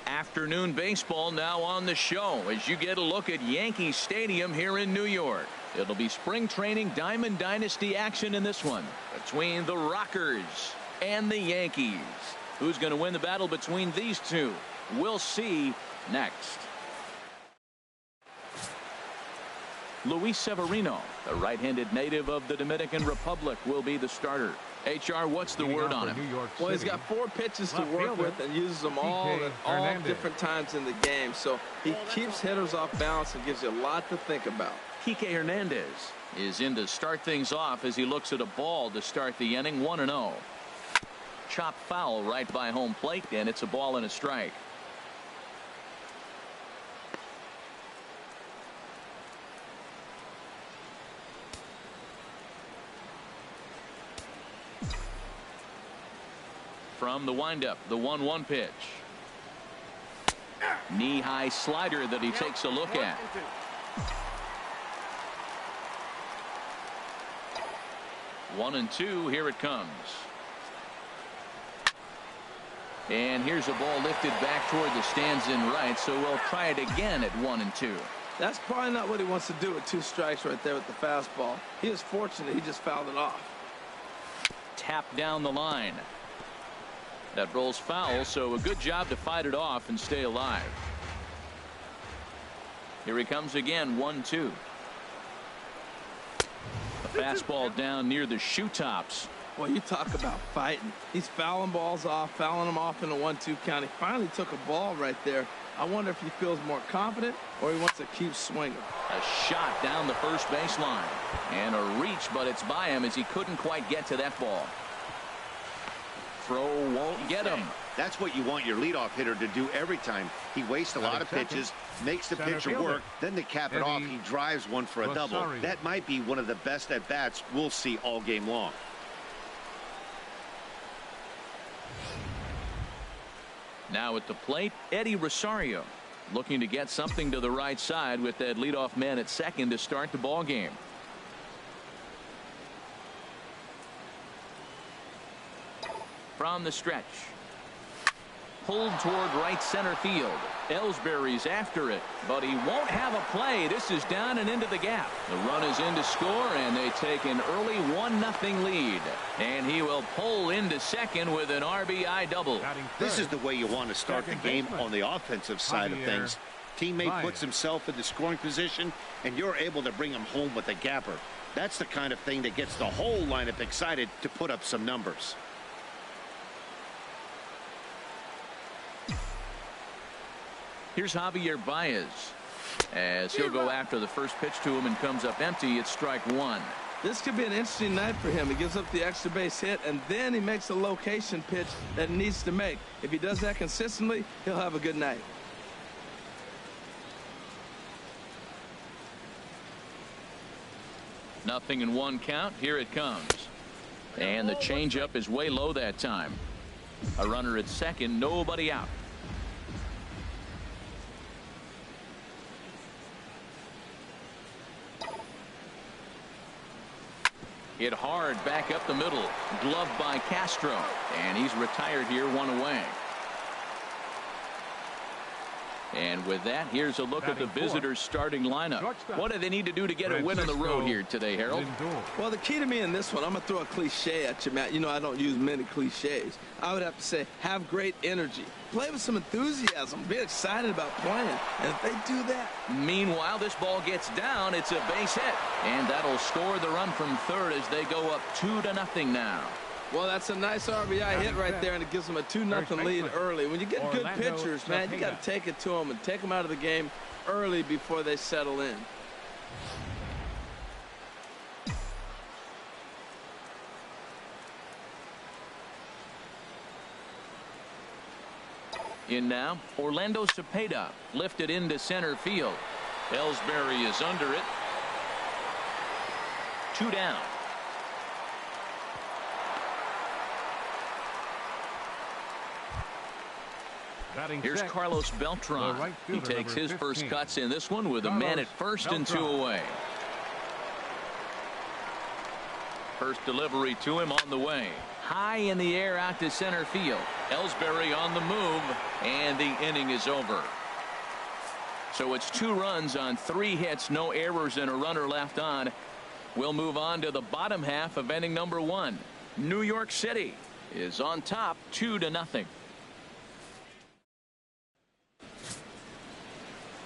Afternoon baseball now on the show as you get a look at Yankee Stadium here in New York. It'll be spring training Diamond Dynasty action in this one between the Rockers and the Yankees. Who's going to win the battle between these two? We'll see next. Luis Severino, the right-handed native of the Dominican Republic, will be the starter. HR, what's the word on him? Well, he's got 4 pitches to work with and uses them all at all different times in the game. So he keeps hitters off balance and gives you a lot to think about. Kike Hernandez is in to start things off as he looks at a ball to start the inning. 1-0. Chop foul right by home plate, and it's a ball and a strike. From the windup, the 1-1 pitch. Knee-high slider that he takes a look at. One and two, here it comes. And here's a ball lifted back toward the stands in right, so we'll try it again at 1-2. That's probably not what he wants to do with 2 strikes right there with the fastball. He was fortunate he just fouled it off. Tap down the line. That rolls foul, so a good job to fight it off and stay alive. Here he comes again, 1-2. A fastball down near the shoe tops. Well, you talk about fighting. He's fouling balls off, fouling them off in the 1-2 count. He finally took a ball right there. I wonder if he feels more confident or he wants to keep swinging. A shot down the first baseline. And a reach, but it's by him as he couldn't quite get to that ball. Throw won't get him. That's what you want your leadoff hitter to do every time. He wastes a lot of pitches, makes the pitcher work, then to cap it off, he drives one for a double. That might be one of the best at-bats we'll see all game long. Now at the plate, Eddie Rosario looking to get something to the right side with that leadoff man at second to start the ball game. From the stretch. Pulled toward right center field. Ellsbury's after it, but he won't have a play. This is down and into the gap. The run is in to score, and they take an early 1-0 lead. And he will pull into second with an RBI double. This is the way you want to start the game on the offensive side of things. Teammate puts himself in the scoring position, and you're able to bring him home with a gapper. That's the kind of thing that gets the whole lineup excited to put up some numbers. Here's Javier Baez as he'll go after the first pitch to him and comes up empty. It's strike one. This could be an interesting night for him. He gives up the extra base hit, and then he makes a location pitch that he needs to make. If he does that consistently, he'll have a good night. Nothing in one count. Here it comes. And the changeup is way low that time. A runner at second, nobody out. Hit hard back up the middle. Gloved by Castro. And he's retired here, one away. And with that, here's a look at the visitors' starting lineup. What do they need to do to get a win on the road here today, Harold? Well, the key to me in this one, I'm going to throw a cliche at you, Matt. You know I don't use many cliches. I would have to say have great energy. Play with some enthusiasm. Be excited about playing. And if they do that. Meanwhile, this ball gets down. It's a base hit. And that'll score the run from third as they go up 2-0 now. Well, that's a nice RBI hit right there, and it gives them a 2-0 lead early. When you get good pitchers, man, you got to take it to them and take them out of the game early before they settle in. In now, Orlando Cepeda lifted into center field. Ellsbury is under it. 2 down. Here's Carlos Beltran. He takes his first cuts in this one with a man at first and 2 away. First delivery to him on the way. High in the air out to center field. Ellsbury on the move, and the inning is over. So it's 2 runs on 3 hits, no errors, and a runner left on. We'll move on to the bottom half of inning number 1. New York City is on top 2-0.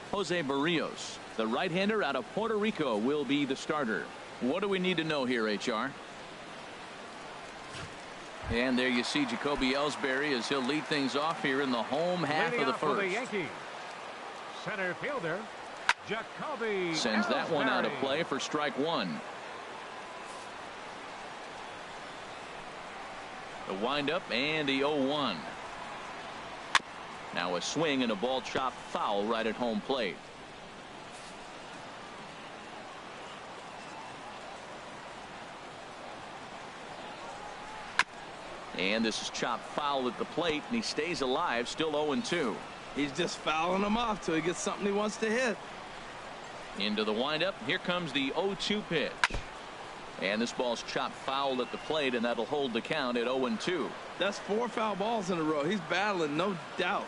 Jose Barrios, the right-hander out of Puerto Rico, will be the starter. What do we need to know here, HR? And there you see Jacoby Ellsbury as he'll lead things off here in the home half of the first. The Yankees. Center fielder Jacoby sends that one out of play for strike 1. The windup and the 0-1. Now a swing and a ball chopped foul right at home plate. And this is chopped foul at the plate, and he stays alive, still 0-2. He's just fouling them off till he gets something he wants to hit. Into the windup. Here comes the 0-2 pitch. And this ball's chopped foul at the plate, and that'll hold the count at 0-2. That's 4 foul balls in a row. He's battling, no doubt.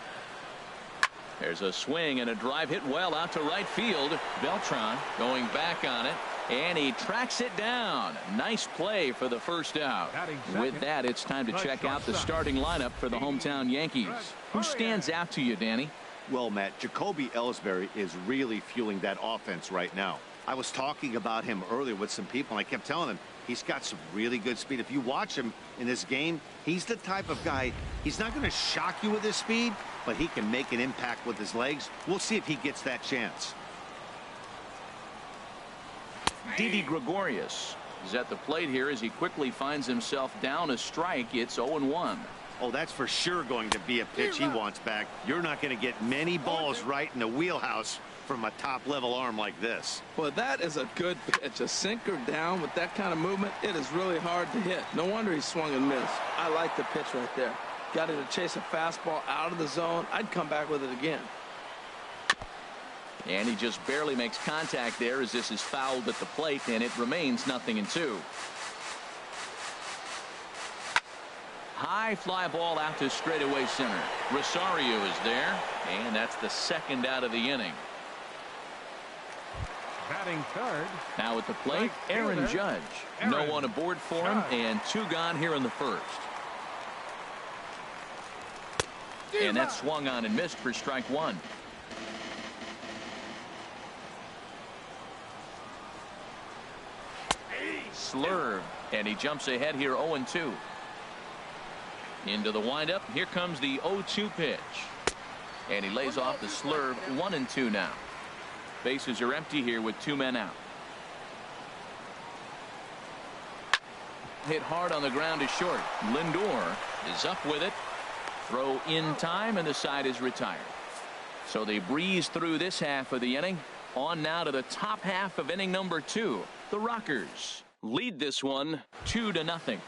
There's a swing and a drive hit well out to right field. Beltran going back on it, and he tracks it down. Nice play for the first out. With that, it's time to check out the starting lineup for the hometown Yankees. Who stands out to you, Danny? Well, Matt, Jacoby Ellsbury is really fueling that offense right now. I was talking about him earlier with some people, and I kept telling them he's got some really good speed. If you watch him in this game, he's the type of guy, he's not going to shock you with his speed, but he can make an impact with his legs. We'll see if he gets that chance. Didi Gregorius is at the plate here as he quickly finds himself down a strike. It's 0-1. Oh, that's for sure going to be a pitch he wants back. You're not going to get many balls right in the wheelhouse from a top-level arm like this. Well, that is a good pitch. A sinker down with that kind of movement, it is really hard to hit. No wonder he swung and missed. I like the pitch right there. Got it to chase a fastball out of the zone. I'd come back with it again. And he just barely makes contact there as this is fouled at the plate, and it remains 0-2. High fly ball out to straightaway center. Rosario is there, and that's the second out of the inning. Batting third. Now at the plate, Aaron Judge. No one aboard for him, and 2 gone here in the first. And that swung on and missed for strike 1. Slurve, and he jumps ahead here 0-2. Into the windup. Here comes the 0-2 pitch. And he lays off the slurve. 1-2 now. Bases are empty here with 2 men out. Hit hard on the ground is short. Lindor is up with it. Throw in time, and the side is retired. So they breeze through this half of the inning. On now to the top half of inning number 2. The Rockers lead this one 2-0.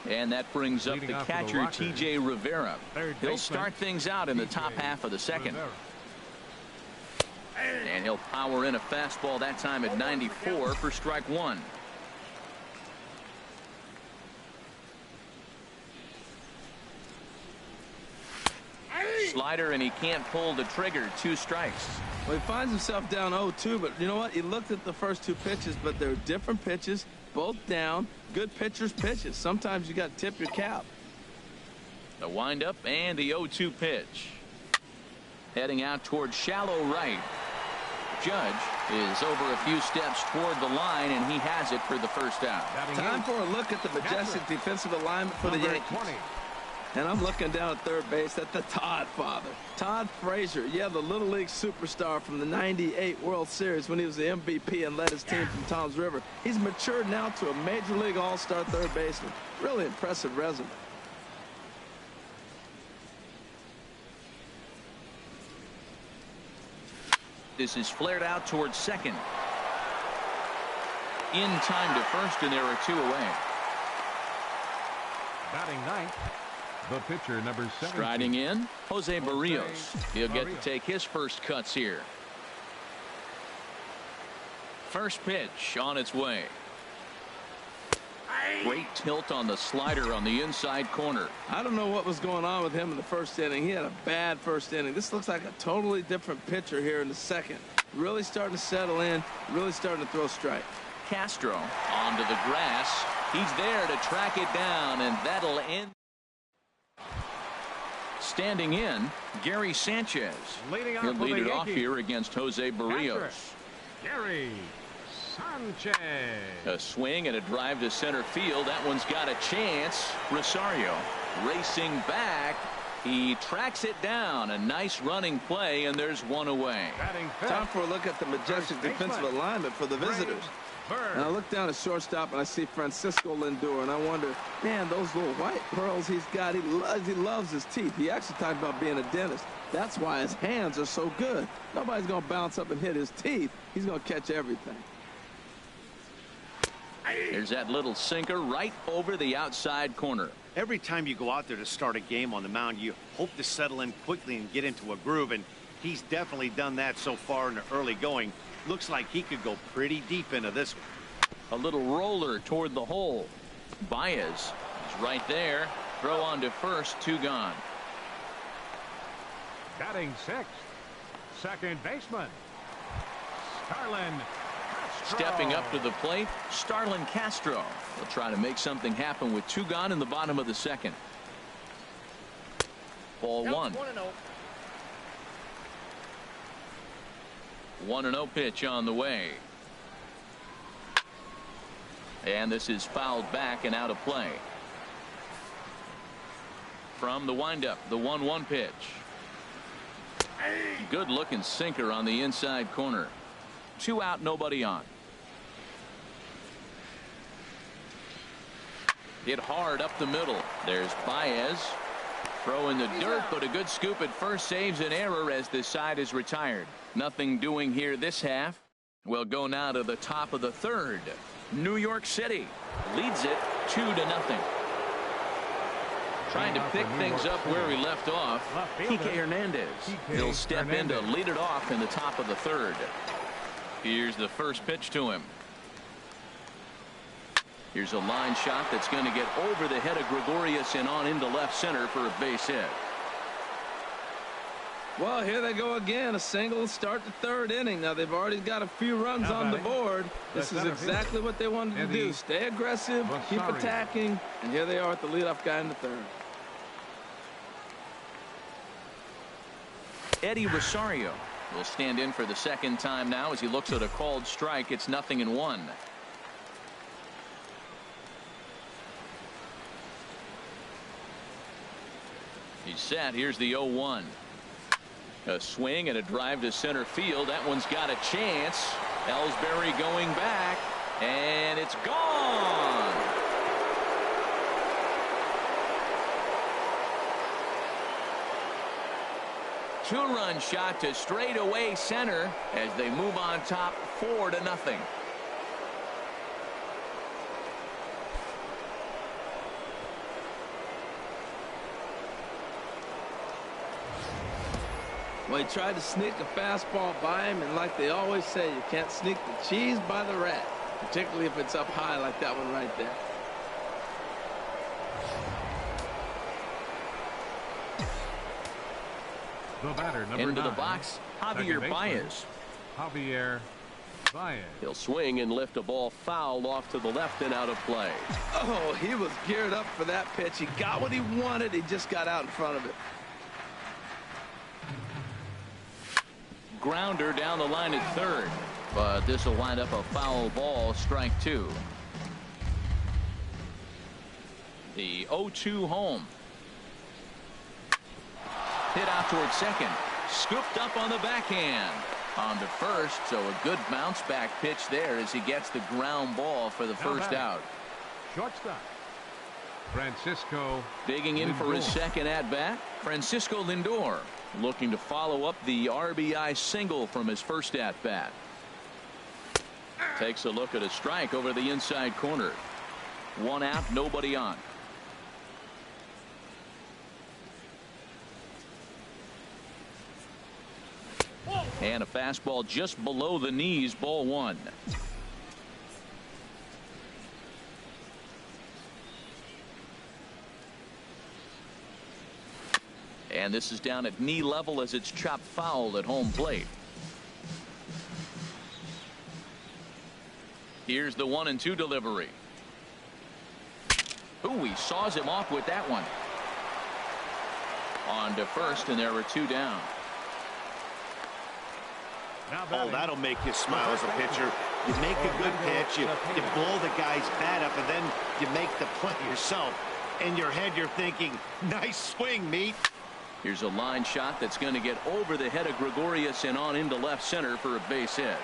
And that brings up the catcher, T.J. Rivera. He'll start things out in the top half of the second. And he'll power in a fastball that time at 94 for strike 1. slider, and he can't pull the trigger. 2 strikes. Well, he finds himself down 0-2, but you know what? He looked at the first 2 pitches, but they're different pitches, both down. Good pitchers' pitches. Sometimes you got to tip your cap. The windup and the 0-2 pitch. Heading out toward shallow right. Judge is over a few steps toward the line, and he has it for the first out. Time for a look at the majestic defensive alignment for the Yankees. 20. And I'm looking down at third base at the Todd father. Todd Frazier, yeah, the Little League superstar from the '98 World Series when he was the MVP and led his team from Toms River. He's matured now to a Major League All-Star third baseman. Really impressive resume. This is flared out towards second. In time to first, and there are 2 away. Batting ninth, the pitcher, number 7. Striding in, Jose Barrios. He'll get to take his first cuts here. First pitch on its way. Great tilt on the slider on the inside corner. I don't know what was going on with him in the first inning. He had a bad first inning. This looks like a totally different pitcher here in the second. Really starting to settle in, really starting to throw strikes. Castro onto the grass. He's there to track it down, and that'll end. Standing in, Gary Sanchez. He'll lead it off here against Jose Barrios. Gary Sanchez. A swing and a drive to center field. That one's got a chance. Rosario racing back. He tracks it down. A nice running play, and there's 1 away. Time for a look at the majestic defensive alignment for the visitors. And I look down at shortstop and I see Francisco Lindor, and I wonder, man, those little white pearls he's got, he loves his teeth. He actually talked about being a dentist. That's why his hands are so good. Nobody's going to bounce up and hit his teeth. He's going to catch everything. There's that little sinker right over the outside corner. Every time you go out there to start a game on the mound, you hope to settle in quickly and get into a groove, and he's definitely done that so far in the early going. Looks like he could go pretty deep into this one. A little roller toward the hole. Baez is right there. Throw on to first. 2 gone. Batting sixth, second baseman, Starlin Castro. Stepping up to the plate, Starlin Castro will try to make something happen with 2 gone in the bottom of the second. Ball 1. 1-0 pitch on the way. And this is fouled back and out of play. From the windup, the 1-1 pitch. Good looking sinker on the inside corner. 2 out, nobody on. Hit hard up the middle. There's Baez. Throw in the dirt, but a good scoop at first saves an error as this side is retired. Nothing doing here this half. We'll go now to the top of the third. New York City leads it 2-0. Trying to pick things up where we left off. Kike Hernandez. He'll step in to lead it off in the top of the third. Here's the first pitch to him. Here's a line shot that's going to get over the head of Gregorius and on into left center for a base hit. Well, here they go again. A single start the third inning. Now, they've already got a few runs on the board. This is exactly what they wanted to do. Stay aggressive, keep attacking, and here they are with the leadoff guy in the third. Eddie Rosario will stand in for the second time now as he looks at a called strike. It's 0-1. He's set. Here's the 0-1. A swing and a drive to center field. That one's got a chance. Ellsbury going back, and it's gone. Two-run shot to straightaway center as they move on top 4-0. Well, he tried to sneak a fastball by him, and like they always say, you can't sneak the cheese by the rat, particularly if it's up high like that one right there. The batter, number Into 9. the box, Second Javier baseman, Baez. Javier Baez. He'll swing and lift a ball foul off to the left and out of play. Oh, he was geared up for that pitch. He got what he wanted. He just got out in front of it. Grounder down the line at third, but this will wind up a foul ball, strike 2. The 0-2 home. Hit out towards second. Scooped up on the backhand. On to first, so a good bounce back pitch there as he gets the ground ball for the first out. Shortstop, Francisco Digging in for his second at bat, Francisco Lindor, looking to follow up the RBI single from his first at bat. Takes a look at a strike over the inside corner. 1 out, nobody on. And a fastball just below the knees, ball 1. And this is down at knee level as it's chopped foul at home plate. Here's the 1-2 delivery. Ooh, he saws him off with that one. On to first, and there were 2 down. Oh, that'll make you smile as a pitcher. You make a good pitch, you blow the guy's bat up, and then you make the play yourself. In your head, you're thinking, nice swing, meat. Here's a line shot that's going to get over the head of Gregorius and on into left center for a base hit.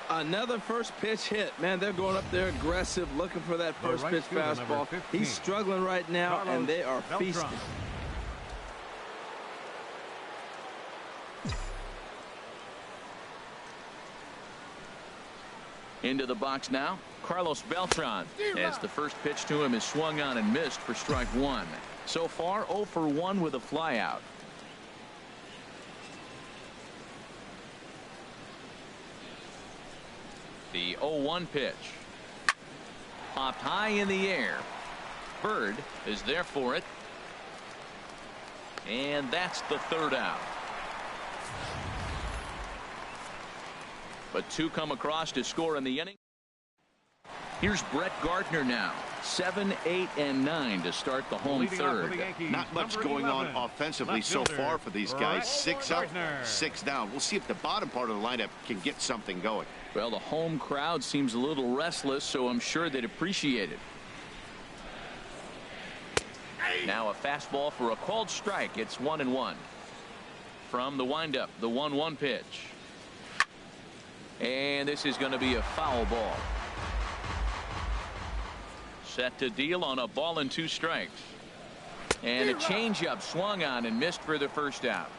Another first pitch hit. Man, they're going up there aggressive, looking for that first pitch fastball. He's struggling right now, and they are feasting. Into the box now, Carlos Beltran, as the first pitch to him is swung on and missed for strike 1. So far 0 for 1 with a flyout. The 0-1 pitch. Popped high in the air. Bird is there for it. And that's the third out. But 2 come across to score in the inning. Here's Brett Gardner now. 7, 8, and 9 to start the home third. Not much going on offensively so far for these guys. 6 up, 6 down. We'll see if the bottom part of the lineup can get something going. Well, the home crowd seems a little restless, so I'm sure they'd appreciate it. Now a fastball for a called strike. It's 1-1. From the windup, the 1-1 pitch. And this is going to be a foul ball. Set to deal on a ball and 2 strikes. And a changeup swung on and missed for the first out.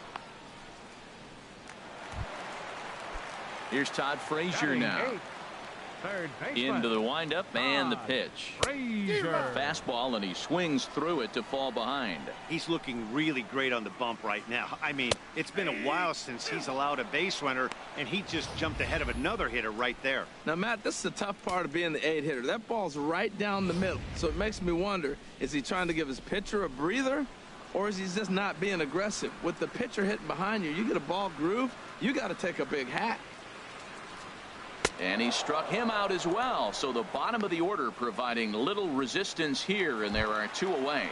Here's Todd Frazier now. Into the windup and the pitch. Fastball, and he swings through it to fall behind. He's looking really great on the bump right now. I mean, it's been a while since he's allowed a base runner, and he just jumped ahead of another hitter right there. Now, Matt, this is the tough part of being the 8-hitter. That ball's right down the middle. So it makes me wonder, is he trying to give his pitcher a breather, or is he just not being aggressive? With the pitcher hitting behind you, you get a ball groove, you got to take a big hack. And he struck him out as well. So the bottom of the order providing little resistance here, and there are 2 away.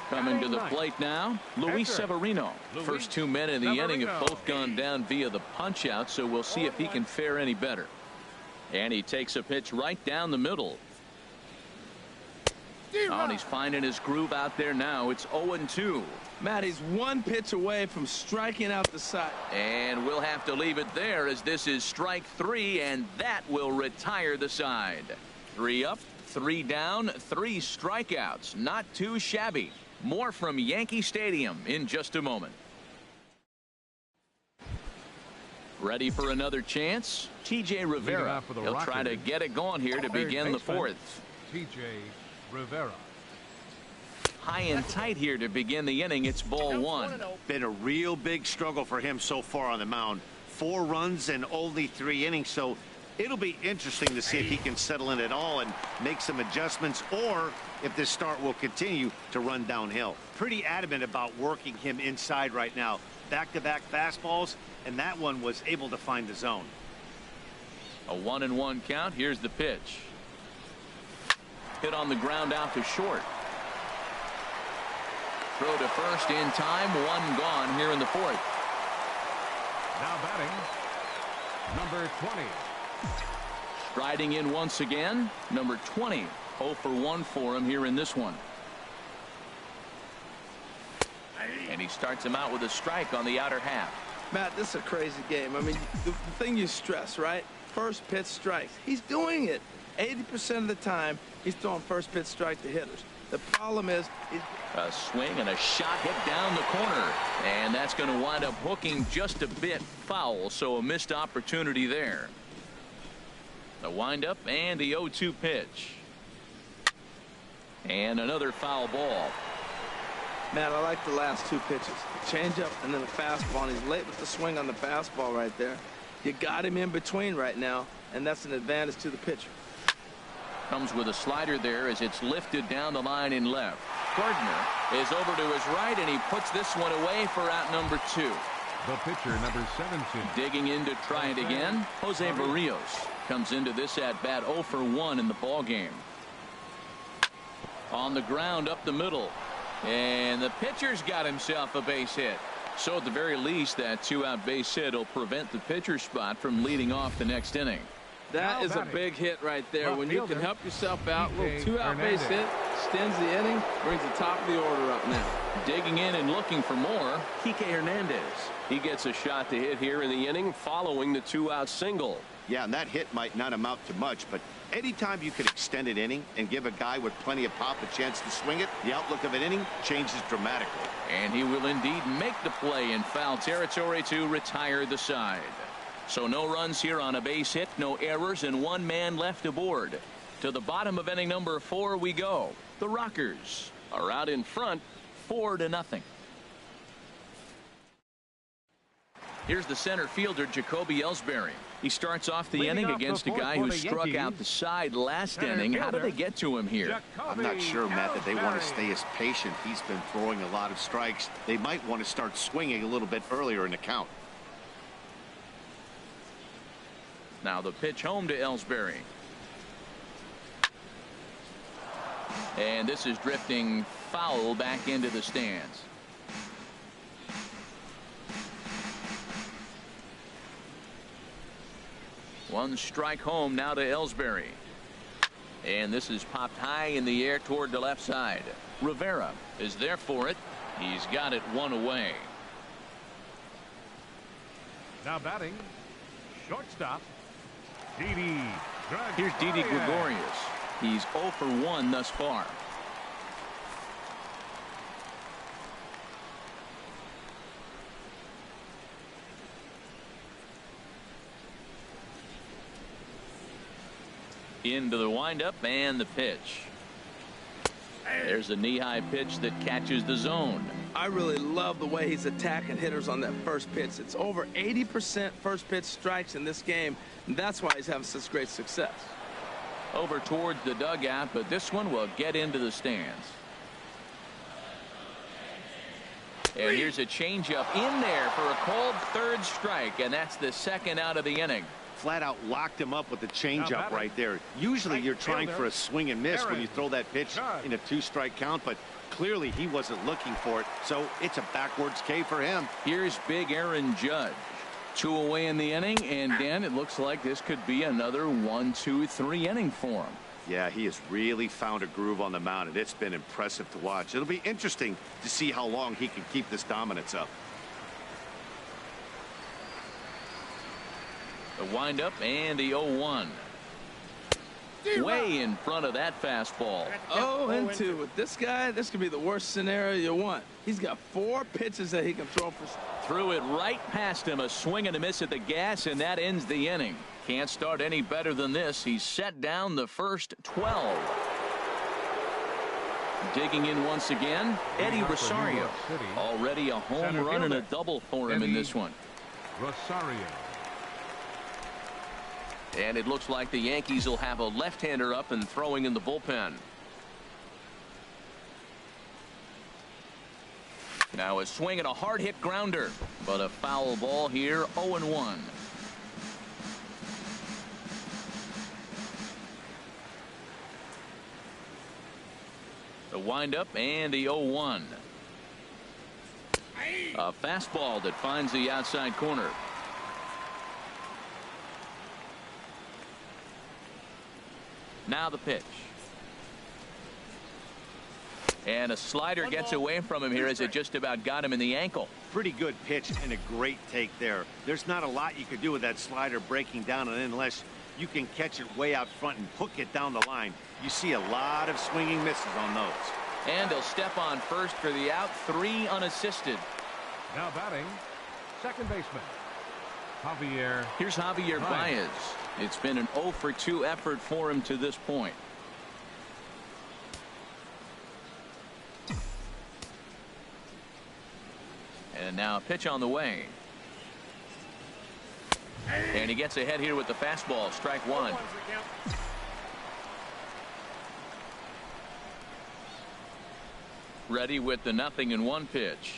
Coming to the plate now, Luis Severino. First 2 men in the inning have both gone down via the punch out, so we'll see if he can fare any better. And he takes a pitch right down the middle. Oh, and he's finding his groove out there now. It's 0-2. Matt, he's 1 pitch away from striking out the side. And we'll have to leave it there as this is strike 3, and that will retire the side. 3 up, 3 down, 3 strikeouts. Not too shabby. More from Yankee Stadium in just a moment. Ready for another chance? T.J. Rivera. He'll try to get it going here to begin the 4th. T.J. Rivera. High and tight here to begin the inning. It's ball 1. Been a real big struggle for him so far on the mound. 4 runs and only 3 innings, so It'll be interesting to see if he can settle in at all and make some adjustments, or if this start will continue to run downhill. Pretty adamant about working him inside right now. Back-to-back fastballs, and that one was able to find the zone. A 1-1 count. Here's the pitch. Hit on the ground out to short. Throw to first in time. One gone here in the fourth. Now batting, number 20. Striding in once again, number 20. 0 for 1 for him here in this one. And he starts him out with a strike on the outer half. Matt, this is a crazy game. I mean, the thing you stress, right? First pitch strikes. He's doing it. 80% of the time, he's throwing first pitch strike to hitters. The problem is... A swing and a shot hit down the corner. And that's going to wind up hooking just a bit foul, so a missed opportunity there. The windup and the 0-2 pitch. And another foul ball. Matt, I like the last two pitches. The changeup and then the fastball. And he's late with the swing on the fastball right there. You got him in between right now, and that's an advantage to the pitcher. Comes with a slider there as it's lifted down the line in left. Gardner is over to his right, and he puts this one away for out number 2. The pitcher, number 17. Digging in to try it again. Jose Barrios comes into this at bat 0 for 1 in the ball game. On the ground up the middle. And the pitcher's got himself a base hit. So at the very least, that 2-out base hit will prevent the pitcher's spot from leading off the next inning. That is a big hit right there. When you can help yourself out, a little 2-out base hit, extends the inning, brings the top of the order up now. Digging in and looking for more, Kike Hernandez. He gets a shot to hit here in the inning following the 2-out single. Yeah, and that hit might not amount to much, but anytime you can extend an inning and give a guy with plenty of pop a chance to swing it, the outlook of an inning changes dramatically. And he will indeed make the play in foul territory to retire the side. So no runs here on a base hit, no errors, and 1 man left aboard. To the bottom of inning number 4 we go. The Rockers are out in front 4-0. Here's the center fielder, Jacoby Ellsbury. He starts off the inning against a guy who struck out the side last inning. How did they get to him here? I'm not sure, Matt, that they want to stay as patient. He's been throwing a lot of strikes. They might want to start swinging a little bit earlier in the count. Now the pitch home to Ellsbury. And this is drifting foul back into the stands. One strike home now to Ellsbury. And this is popped high in the air toward the left side. Rivera is there for it. He's got it 1 away. Now batting, shortstop, Didi. Here's Didi Gregorius. He's 0 for 1 thus far. Into the windup and the pitch. There's a knee-high pitch that catches the zone. I really love the way he's attacking hitters on that first pitch. It's over 80% first pitch strikes in this game, and that's why he's having such great success. Over towards the dugout, but this one will get into the stands. And here's a changeup in there for a called 3rd strike, and that's the 2nd out of the inning. Flat out locked him up with the changeup right there. Usually you're trying for a swing and miss when you throw that pitch in a 2-strike count, but clearly he wasn't looking for it, so it's a backwards K for him. Here's big Aaron Judge. 2 away in the inning, and Dan, it looks like this could be another 1-2-3 inning for him. Yeah, he has really found a groove on the mound, and it's been impressive to watch. It'll be interesting to see how long he can keep this dominance up. The windup and the 0-1. Way in front of that fastball. 0-2 with this guy. This could be the worst scenario you want. He's got 4 pitches that he can throw for. Threw it right past him. A swing and a miss at the gas, and that ends the inning. Can't start any better than this. He's set down the first 12. Digging in once again, Eddie Rosario. Already a home run and a double for him in this one. Rosario. And it looks like the Yankees will have a left-hander up and throwing in the bullpen. Now a swing and a hard hit grounder, but a foul ball here. 0-1. The windup and the 0-1. A fastball that finds the outside corner. Now the pitch. And a slider gets away from him here as it just about got him in the ankle. Pretty good pitch and a great take there. There's not a lot you could do with that slider breaking down and in unless you can catch it way out front and hook it down the line. You see a lot of swinging misses on those. And he'll step on first for the out. 3 unassisted. Now batting, second baseman, Javier. Here's Javier Baez. It's been an 0 for 2 effort for him to this point. And now a pitch on the way. And he gets ahead here with the fastball. Strike 1. Ready with the 0-1 pitch.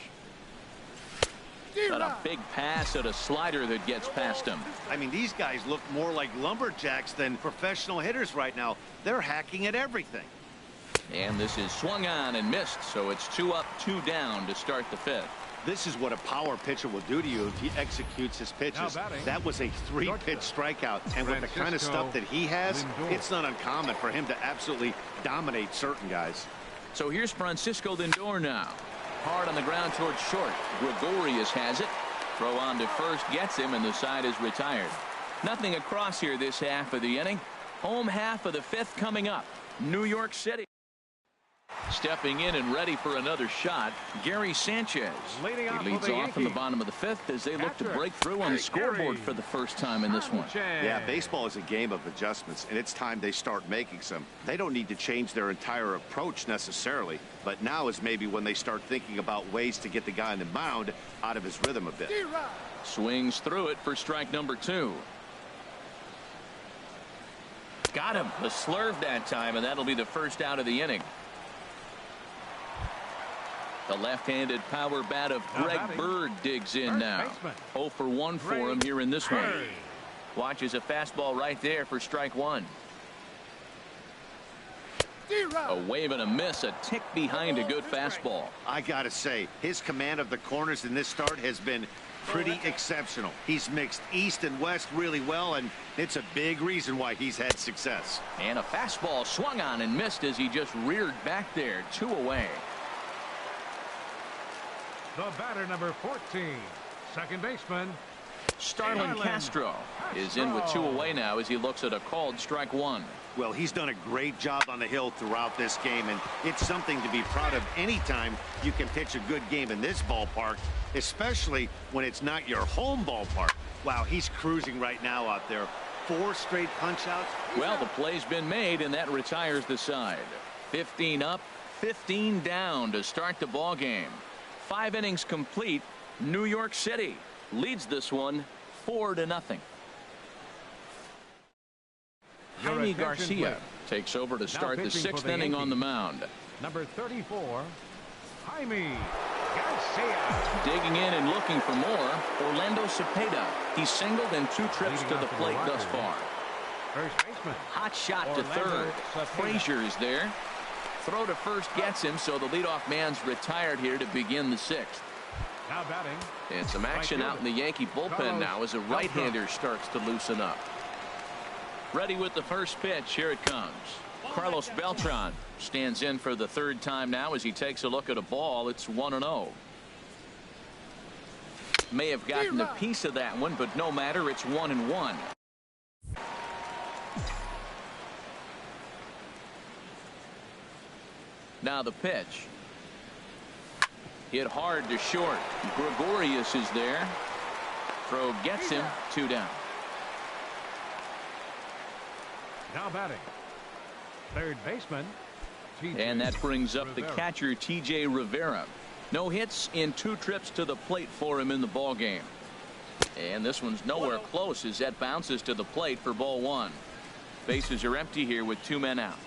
Got a big pass at a slider that gets past him. I mean, these guys look more like lumberjacks than professional hitters right now. They're hacking at everything. And this is swung on and missed, so it's 2 up, 2 down to start the 5th. This is what a power pitcher will do to you if he executes his pitches. That was a 3-pitch strikeout, and with the kind of stuff that he has, it's not uncommon for him to absolutely dominate certain guys. So here's Francisco Lindor now. Hard on the ground towards short. Gregorius has it. Throw on to first gets him, and the side is retired. Nothing across here this half of the inning. Home half of the 5th coming up. New York City. Stepping in and ready for another shot, Gary Sanchez. He leads off in the bottom of the 5th as they look to break through on the scoreboard for the first time in this one. Yeah, baseball is a game of adjustments, and it's time they start making some. They don't need to change their entire approach necessarily, but now is maybe when they start thinking about ways to get the guy on the mound out of his rhythm a bit. Swings through it for strike number 2. Got him. The slurve that time, and that'll be the first out of the inning. The left-handed power bat of Greg Bird digs in now. 0 for 1 for him here in this one. Watches a fastball right there for strike 1. A wave and a miss, a tick behind a good fastball. I gotta say, his command of the corners in this start has been pretty exceptional. He's mixed east and west really well, and it's a big reason why he's had success. And a fastball swung on and missed as he just reared back there. 2 away. The batter, number 14, second baseman, Starlin Castro is in with 2 away now as he looks at a called strike 1. Well, he's done a great job on the hill throughout this game, and it's something to be proud of anytime you can pitch a good game in this ballpark, especially when it's not your home ballpark. Wow, he's cruising right now out there. 4 straight punch-outs. Well, the play's been made, and that retires the side. 15 up, 15 down to start the ball game. 5 innings complete. New York City leads this one 4-0. Jaime Garcia takes over to start the 6th inning on the mound. Number 34, Jaime Garcia. Digging in and looking for more, Orlando Cepeda. He's singled in 2 trips to the plate thus far. First baseman. Hot shot to third. Frazier is there. Throw to first gets him, so the leadoff man's retired here to begin the 6th. Now batting. And some action out in the Yankee bullpen now as a right-hander starts to loosen up. Ready with the first pitch. Here it comes. Carlos Beltran stands in for the 3rd time now as he takes a look at a ball. It's 1-0. May have gotten a piece of that one, but no matter. It's 1-1. Now the pitch. Hit hard to short. Gregorius is there. Throw gets him. 2 down. Now batting. Third baseman. And that brings up the catcher T.J. Rivera. No hits in 2 trips to the plate for him in the ball game. And this one's nowhere close as that bounces to the plate for ball one. Bases are empty here with 2 men out.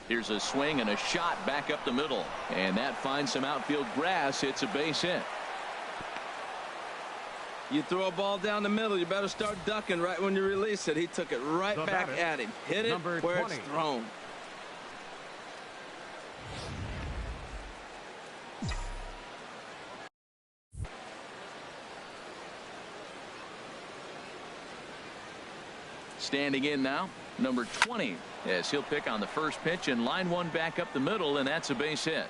Here's a swing and a shot back up the middle. And that finds some outfield grass. It's a base hit. You throw a ball down the middle, you better start ducking right when you release it. He took it right back at him. Hit it where it's thrown. Standing in now, number 20, as he'll pick on the first pitch and line one back up the middle, and that's a base hit.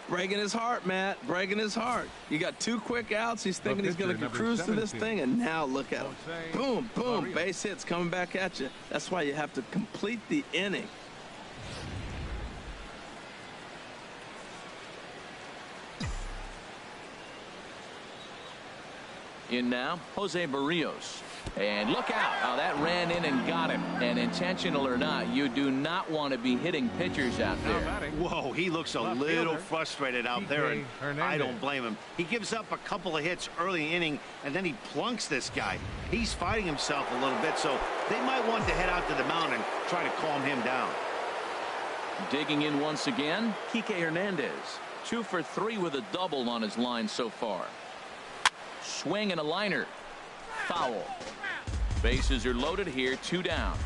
Breaking his heart, Matt. Breaking his heart. You got 2 quick outs. He's thinking he's going to cruise to this thing, and now look at him. Boom, boom. Base hits coming back at you. That's why you have to complete the inning. In now, Jose Barrios. And look out. Oh, that ran in and got him. And intentional or not, you do not want to be hitting pitchers out there. Whoa, he looks a little frustrated out there, and I don't blame him. He gives up a couple of hits early inning, and then he plunks this guy. He's fighting himself a little bit, so they might want to head out to the mound and try to calm him down. Digging in once again, Kike Hernandez. 2 for 3 with a double on his line so far. Swing and a liner. Foul. Bases are loaded here, 2 down.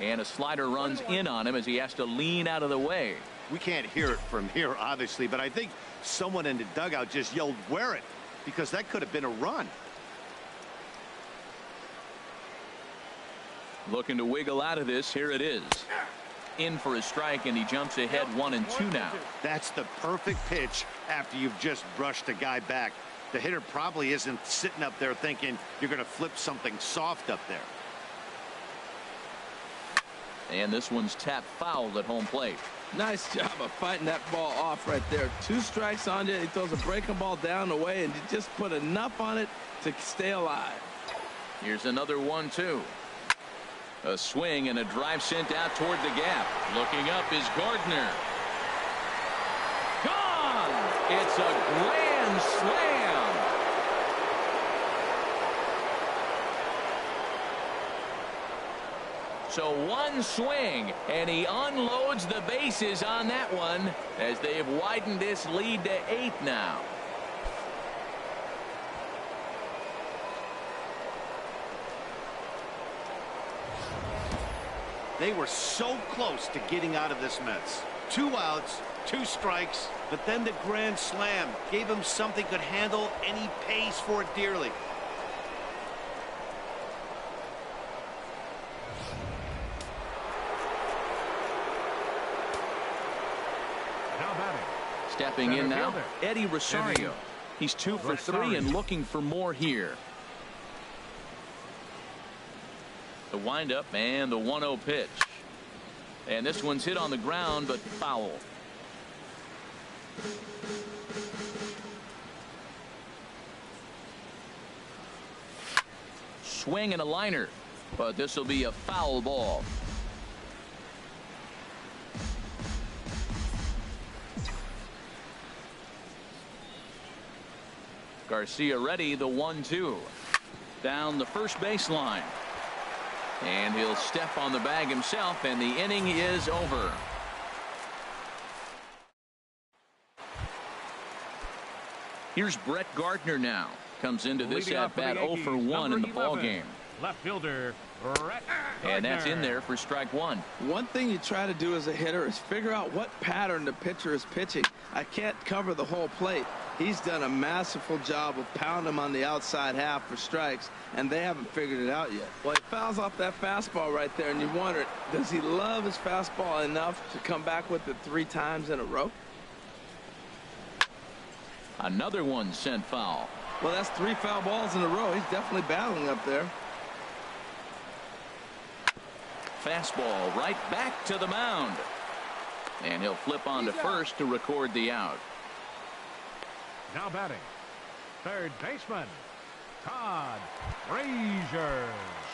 And a slider runs in on him as he has to lean out of the way. We can't hear it from here, obviously, but I think someone in the dugout just yelled, "Wear it," because that could have been a run. Looking to wiggle out of this. Here it is. In for a strike, and he jumps ahead 1-2 now. That's the perfect pitch after you've just brushed a guy back. The hitter probably isn't sitting up there thinking you're going to flip something soft up there. And this one's tapped foul at home plate. Nice job of fighting that ball off right there. 2 strikes on you. He throws a breaking ball down the way, and you just put enough on it to stay alive. Here's another 1-2. A swing and a drive sent out toward the gap. Looking up is Gardner. Gone! It's a grand slam. So 1 swing, and he unloads the bases on that one as they've widened this lead to 8 now. They were so close to getting out of this mess. 2 outs, 2 strikes, but then the grand slam gave him something could handle, and he pays for it dearly. Stepping in now, Eddie Rosario. He's 2 for 3 and looking for more here. The windup and the 1-0 pitch. And this one's hit on the ground, but foul. Swing and a liner, but this will be a foul ball. Garcia ready, the 1-2. Down the first baseline. And he'll step on the bag himself, and the inning is over. Here's Brett Gardner now. Comes into this at-bat 0 for 1 in the ballgame. Left fielder, Brett Gardner. And that's in there for strike 1. One thing you try to do as a hitter is figure out what pattern the pitcher is pitching. I can't cover the whole plate. He's done a masterful job of pounding him on the outside half for strikes, and they haven't figured it out yet. Well, he fouls off that fastball right there, and you wonder, does he love his fastball enough to come back with it 3 times in a row? Another one sent foul. Well, that's 3 foul balls in a row. He's definitely battling up there. Fastball right back to the mound. And he'll flip on to first to record the out. Now batting, third baseman, Todd Frazier.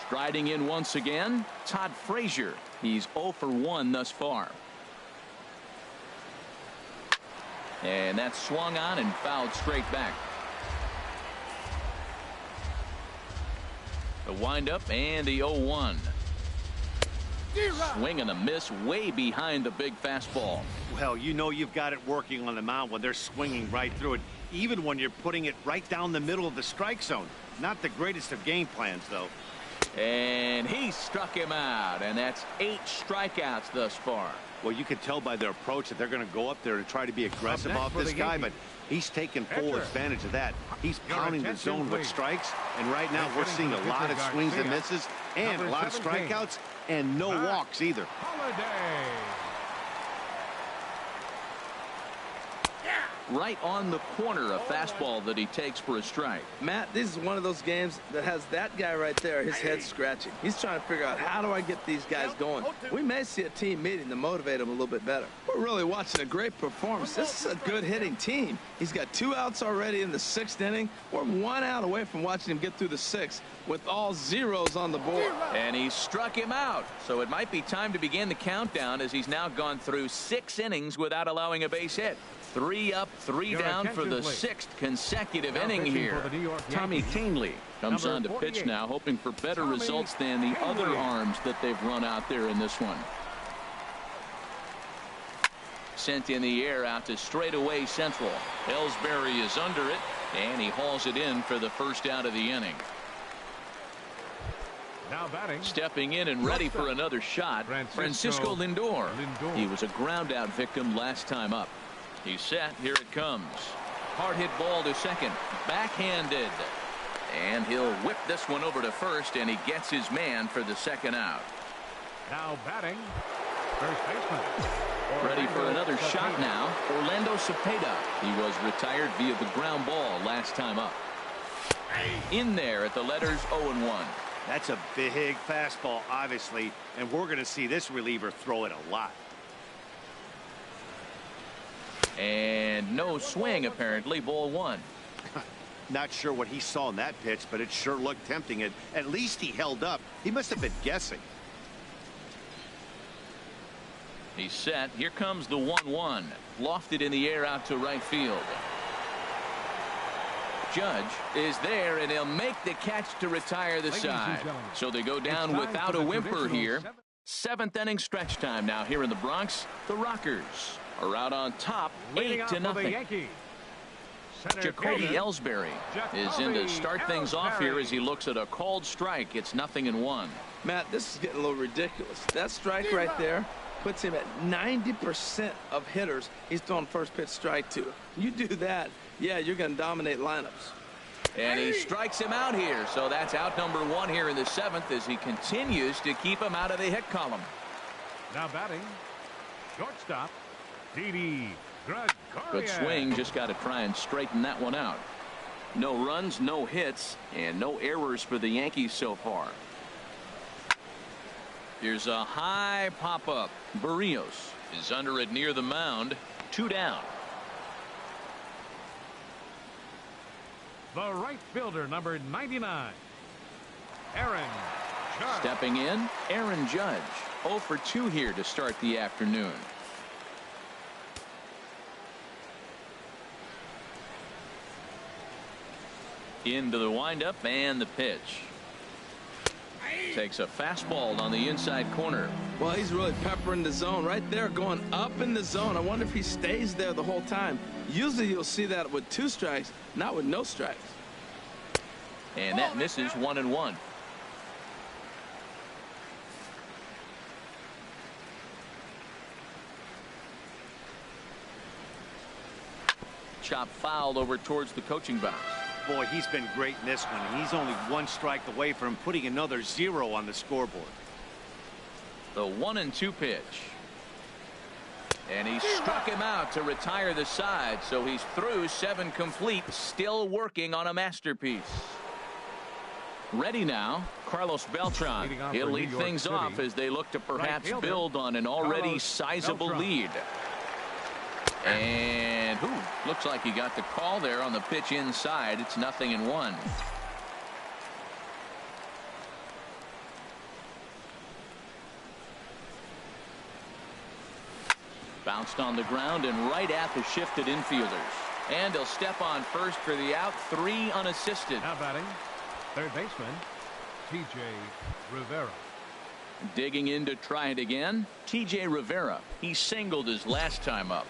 Striding in once again, Todd Frazier. He's 0 for 1 thus far. And that's swung on and fouled straight back. The windup and the 0-1. Swing and a miss way behind the big fastball. Well, you know you've got it working on the mound when they're swinging right through it, even when you're putting it right down the middle of the strike zone. Not the greatest of game plans, though. And he struck him out, and that's 8 strikeouts thus far. Well, you can tell by their approach that they're going to go up there and try to be aggressive off this guy, but he's taking full advantage of that. He's pounding the zone with strikes, and right now we're seeing a lot of swings and misses and a lot of strikeouts and no walks either. Holiday. Right on the corner, a fastball that he takes for a strike. Matt, this is one of those games that has that guy right there, his head scratching. He's trying to figure out, how do I get these guys going? We may see a team meeting to motivate them a little bit better. We're really watching a great performance. This is a good hitting team. He's got 2 outs already in the 6th inning. We're 1 out away from watching him get through the 6th with all zeros on the board. And he struck him out. So it might be time to begin the countdown, as he's now gone through 6 innings without allowing a base hit. 3 up, 3 down for the 6th consecutive inning here. Tommy Kahnle comes on to pitch now, hoping for better results than the other arms that they've run out there in this one. Sent in the air out to straightaway central. Ellsbury is under it, and he hauls it in for the first out of the inning. Now batting. Stepping in and ready for another shot, Francisco Lindor. He was a ground out victim last time up. He's set. Here it comes. Hard hit ball to second. Backhanded. And he'll whip this one over to first, and he gets his man for the 2nd out. Now batting. First baseman. Ready for another shot now. Orlando Cepeda. He was retired via the ground ball last time up. In there at the letters 0-1. That's a big fastball, obviously, and we're going to see this reliever throw it a lot. And no swing, apparently. Ball 1. Not sure what he saw in that pitch, but it sure looked tempting. And at least he held up. He must have been guessing. He's set. Here comes the 1-1. Lofted in the air out to right field. Judge is there, and he'll make the catch to retire the side. So they go down without a whimper here. 7th inning stretch time now here in the Bronx. The Rockers are out on top, 8-0. Jacoby Ellsbury is in to start things off here as he looks at a called strike. It's 0-1. Matt, this is getting a little ridiculous. That strike right there puts him at 90% of hitters he's throwing first pitch strike to. You do that, yeah, you're going to dominate lineups. And he strikes him out here. So that's out number 1 here in the 7th as he continues to keep him out of the hit column. Now batting. Shortstop. Didi Gregorius. Good swing. Just got to try and straighten that one out. No runs, no hits, and no errors for the Yankees so far. Here's a high pop-up. Barrios is under it near the mound. 2 down. The right fielder, number 99. Aaron Judge. Stepping in, Aaron Judge. 0 for 2 here to start the afternoon. Into the windup and the pitch. Takes a fastball on the inside corner. Well, he's really peppering the zone right there, going up in the zone. I wonder if he stays there the whole time. Usually you'll see that with 2 strikes, not with no strikes. And that misses 1-1. Chop fouled over towards the coaching box. Boy, he's been great in this one, and he's only 1 strike away from putting another 0 on the scoreboard. The 1-2 pitch. And he struck him out to retire the side, so he's through 7 complete, still working on a masterpiece. Ready now, Carlos Beltran. He'll lead things off as they look to perhaps build on an already sizable lead. And looks like he got the call there on the pitch inside. It's 0-1. Bounced on the ground and right at the shifted infielders. And he'll step on first for the out. 3 unassisted. Now batting, third baseman, T.J. Rivera. Digging in to try it again, T.J. Rivera. He singled his last time up.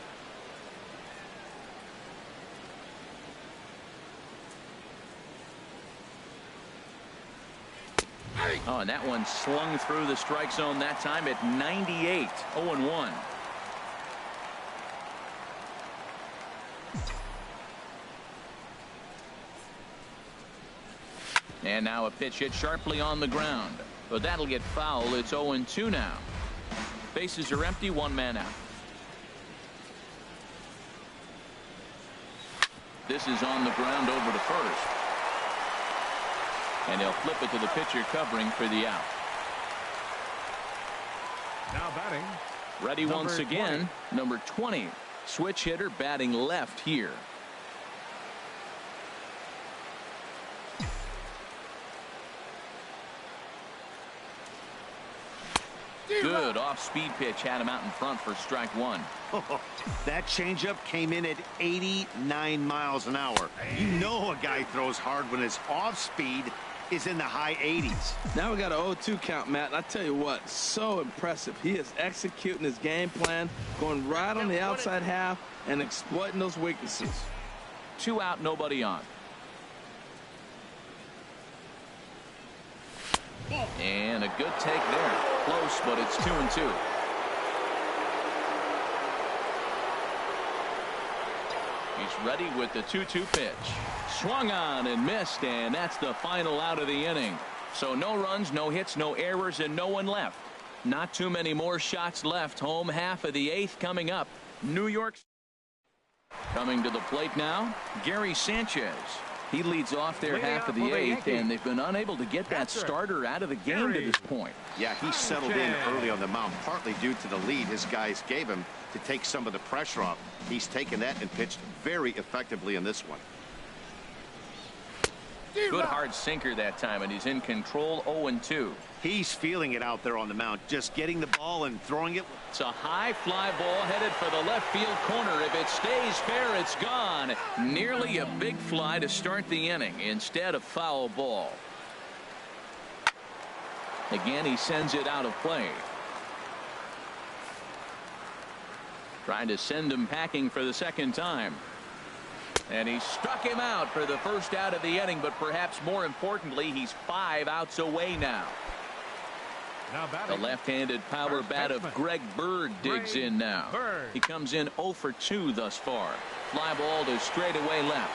Oh, and that one slung through the strike zone that time at 98. 0-1. And now a pitch hit sharply on the ground. But that'll get foul. It's 0-2 now. Bases are empty. 1 man out. This is on the ground over to first. And he'll flip it to the pitcher covering for the out. Now batting. Ready once again. 20. Number 20. Switch hitter batting left here. Good off-speed pitch had him out in front for strike 1. That changeup came in at 89 miles an hour. You know a guy throws hard when his off-speed is in the high 80s. Now we got an 0-2 count, Matt. And I tell you what, so impressive. He is executing his game plan, going right on the outside half and exploiting those weaknesses. 2 out, nobody on. And a good take there. Close, but it's 2-2. He's ready with the 2-2 pitch. Swung on and missed, and that's the final out of the inning. So no runs, no hits, no errors, and no one left. Not too many more shots left. Home half of the 8th coming up. New York coming to the plate now. Gary Sanchez. He leads off their half of the 8th, and they've been unable to get that starter out of the game to this point. Yeah, he settled in early on the mound, partly due to the lead his guys gave him to take some of the pressure off. He's taken that and pitched very effectively in this one. Good hard sinker that time, and he's in control. 0-2. He's feeling it out there on the mound, just getting the ball and throwing it. It's a high fly ball headed for the left field corner. If it stays fair, it's gone. Nearly a big fly to start the inning instead of foul ball. Again, he sends it out of play. Trying to send him packing for the second time. And he struck him out for the first out of the inning, but perhaps more importantly, he's 5 outs away now. The left-handed power bat of Greg Bird digs in now. He comes in 0 for 2 thus far. Fly ball to straightaway left.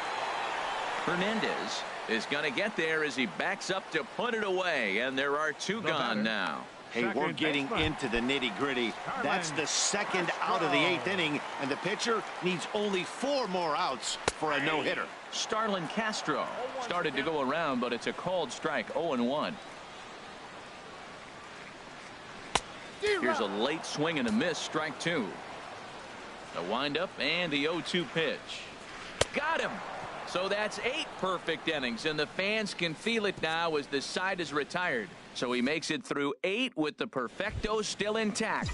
Hernandez is going to get there as he backs up to put it away, and there are 2 gone now. Hey, we're getting into the nitty-gritty. That's the second out of the 8th inning, and the pitcher needs only 4 more outs for a no-hitter. Starlin Castro started to go around, but it's a called strike. 0-1. Here's a late swing and a miss. Strike 2. The windup and the 0-2 pitch. Got him. So that's 8 perfect innings, and the fans can feel it now as the side is retired. So he makes it through 8 with the perfecto still intact.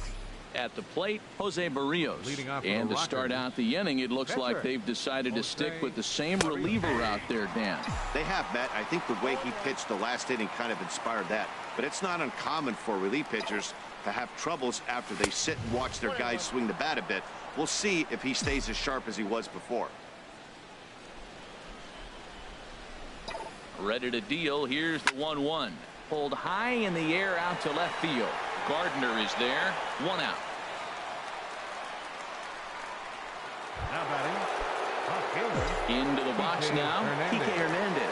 At the plate, Jose Barrios. And to start out the inning, it looks like they've decided to stick with the same reliever out there, Dan. They have, Matt. I think the way he pitched the last inning kind of inspired that. But it's not uncommon for relief pitchers to have troubles after they sit and watch their guys swing the bat a bit. We'll see if he stays as sharp as he was before. Ready to deal. Here's the 1-1. Pulled high in the air out to left field. Gardner is there. 1 out. Now batting. Into the box now. Kike Hernandez.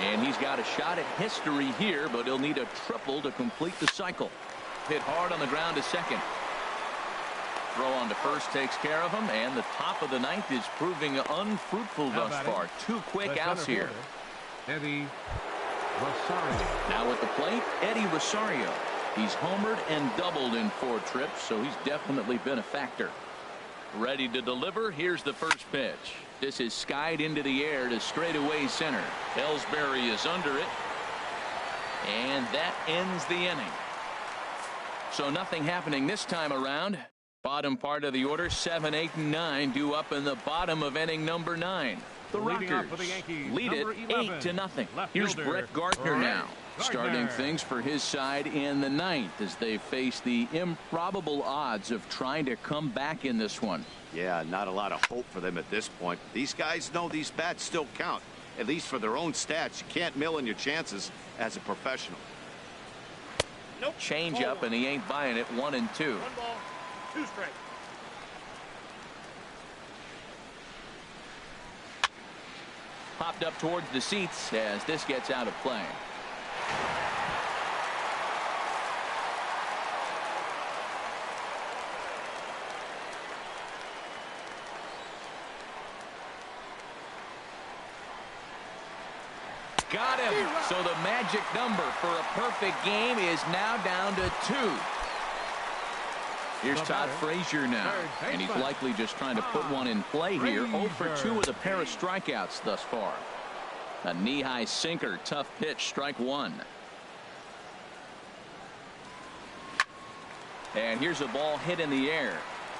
And he's got a shot at history here, but he'll need a triple to complete the cycle. Hit hard on the ground to second. Throw on to first takes care of him, and the top of the 9th is proving unfruitful thus far. 2 quick outs here. Eddie Rosario. Now at the plate, Eddie Rosario. He's homered and doubled in 4 trips, so he's definitely been a factor. Ready to deliver. Here's the first pitch. This is skied into the air to straightaway center. Ellsbury is under it. And that ends the inning. So nothing happening this time around. Bottom part of the order, 7, 8, and 9 due up in the bottom of inning number 9. The Rockers lead it 8-0. Here's Brett Gardner now, starting things for his side in the 9th as they face the improbable odds of trying to come back in this one. Yeah, not a lot of hope for them at this point. These guys know these bats still count, at least for their own stats. You can't mill in your chances as a professional. Change up, and he ain't buying it. 1 and 2. 1 ball, 2 strikes. Popped up towards the seats as this gets out of play. Got him. So the magic number for a perfect game is now down to 2. Here's Todd Frazier now, and he's likely just trying to put one in play here. 0 for 2 with a pair of strikeouts thus far. A knee-high sinker, tough pitch, strike 1. And here's a ball hit in the air.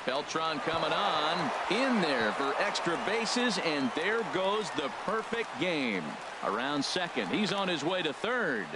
Beltran coming on, in there for extra bases, and there goes the perfect game. Around second, he's on his way to third.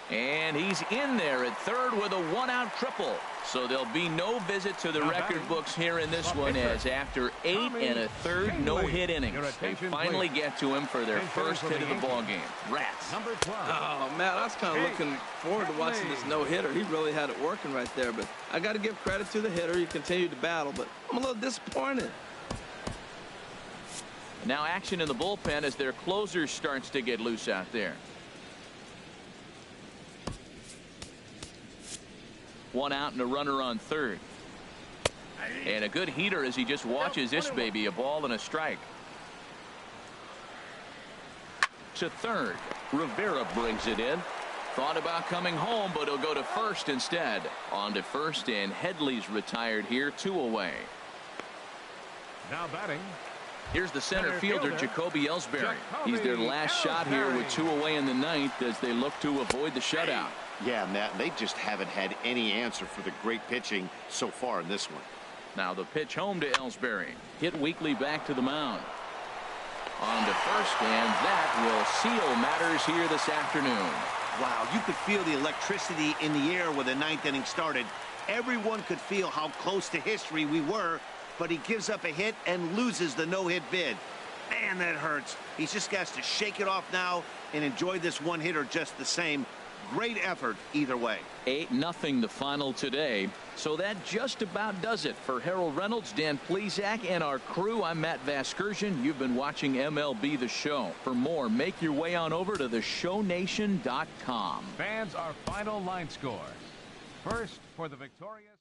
And he's in there at third with a 1-out triple. So there'll be no visit to the record books here in this one, as after 8 1/3 no-hit innings, they finally get to him for their first hit of the ball game. Rats. Oh, man, I was kind of looking forward to watching this no-hitter. He really had it working right there. But I got to give credit to the hitter. He continued to battle, but I'm a little disappointed. Now action in the bullpen as their closer starts to get loose out there. 1 out and a runner on third. And a good heater as he just watches this baby. A ball and a strike. To third. Rivera brings it in. Thought about coming home, but he'll go to first instead. On to first, and Headley's retired here, 2 away. Now batting. Here's the center fielder, Jacoby Ellsbury. He's their last shot here with 2 away in the 9th as they look to avoid the shutout. Yeah, Matt, they just haven't had any answer for the great pitching so far in this one. Now the pitch home to Ellsbury. Hit weakly back to the mound. On to first, and that will seal matters here this afternoon. Wow, you could feel the electricity in the air when the 9th inning started. Everyone could feel how close to history we were, but he gives up a hit and loses the no-hit bid. Man, that hurts. He just has to shake it off now and enjoy this one-hitter just the same. Great effort either way. 8-0 the final today. So that just about does it for Harold Reynolds, Dan Plesac, and our crew. I'm Matt Vasgersian. You've been watching MLB The Show. For more, make your way on over to theshownation.com. Fans, our final line score. First for the victorious